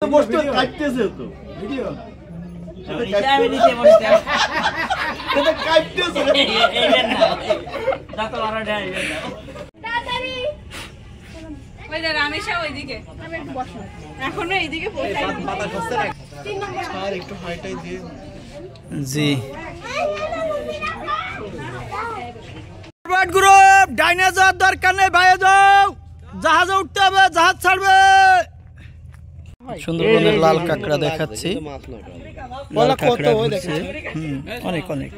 বসতে কাটতেছে তো ভিডিও আমি নিচে বসতে এটা কাটতেছে এইবেন না দাঁত মারা দেয় তাড়াতাড়ি ওই যে রামেশা ওইদিকে আমি একটু বসো এখনো এইদিকে পৌঁছাই পাতা খসতে রাখ আর একটু হাইটাই দিয়ে জি গ্রুপ ডাইনোসর দরকার নেই ভাই যাও জাহাজে উঠতে হবে জাহাজ ছাড়বে সুন্দরবনের লাল কাঁকড়া দেখাচ্ছি লাল কাঁকড়া ঘুরছে অনেক অনেক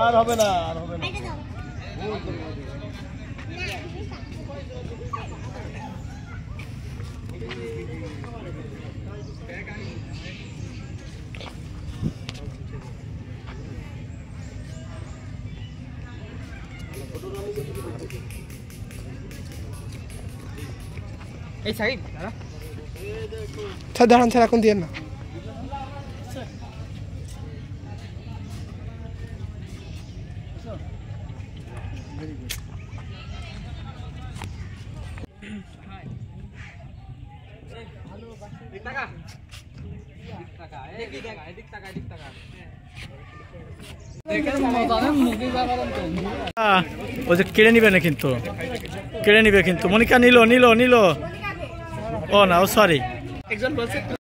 আর হবে না আর হবে না এই সাইড দাঁড়ান স্যার এখন দিয়ে না ওই যে কেড়ে নিবে না কিন্তু কেড়ে নিবে কিন্তু মনিকা নিল ও না ও সরি